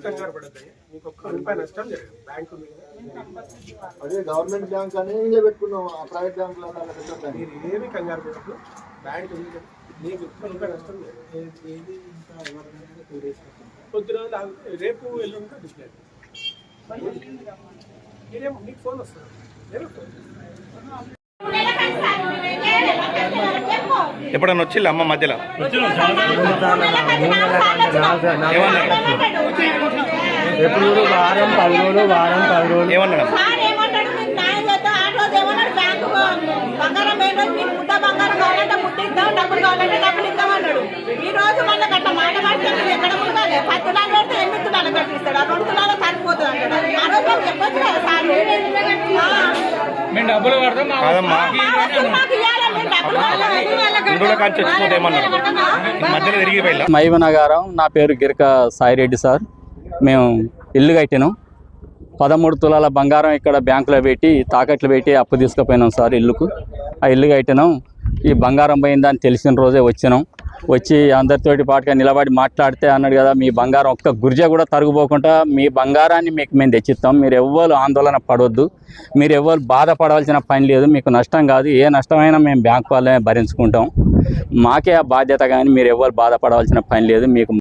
కంగారు పడతాయి, మీకు ఒక్క రూపాయి నష్టం జరగదు. బ్యాంకు ఉంది కదా, అదే గవర్నమెంట్ బ్యాంక్ అని పెట్టుకున్నాం, ప్రైవేట్ బ్యాంకులో మీరు ఏమి కంగారు పడద్దు. బ్యాంక్ ఉంది కదా, మీకు ఒక్క రూపాయి నష్టం జరగదు. కొద్ది రోజులు రేపు ఎల్లుండి డిస్ప్లే మీరేమో మీకు ఫోన్ వస్తుంది. ఎప్పుడన్నా వచ్చిల్లా అమ్మ మధ్యలో ఎప్పుడు వారం 10 రోజులు ఏమన్నా బంగారం కావాలంటే ముట్టిద్దాం, డబ్బులు కావాలంటే డబ్బులు ఇద్దాం అన్నాడు. ఈ రోజు మనకు అట్లా మాట మాట్లాడి ఎక్కడ ముట్టాలి? 10 తులాలు పెడితే 8 తులాలు కట్టిస్తాడు, 2 తులాలు సరిపోతుంది అంటాడు. ఆ రోజు మనం చెప్పొచ్చు కదా సార్, మేము డబ్బులు కడతాం మధ్యలో తిరిగిపోయి. మైవనగారం, నా పేరు గిరక సాయిరెడ్డి సార్. మేము ఇల్లు కట్టినాం, 13 తులాల బంగారం ఇక్కడ బ్యాంకులో పెట్టి తాకట్లు పెట్టి అప్పు తీసుకుపోయినాం సార్ ఇల్లుకు. ఆ ఇల్లు కట్టినాం, ఈ బంగారం పోయిందని తెలిసిన రోజే వచ్చినాం. వచ్చి అందరితోటి పాటుగా నిలబడి మాట్లాడితే అన్నాడు కదా, మీ బంగారం ఒక్క గుర్జ కూడా తరుగుపోకుండా మీ బంగారాన్ని మీకు మేము తెచ్చిస్తాం, మీరు ఎవ్వరు ఆందోళన పడవద్దు, మీరు ఎవ్వరు బాధపడవలసిన పని లేదు, మీకు నష్టం కాదు, ఏ నష్టమైనా మేము బ్యాంకు వాళ్ళే భరించుకుంటాం, మాకే ఆ బాధ్యత, కానీ మీరు ఎవ్వరు బాధపడవలసిన పని లేదు, మీకు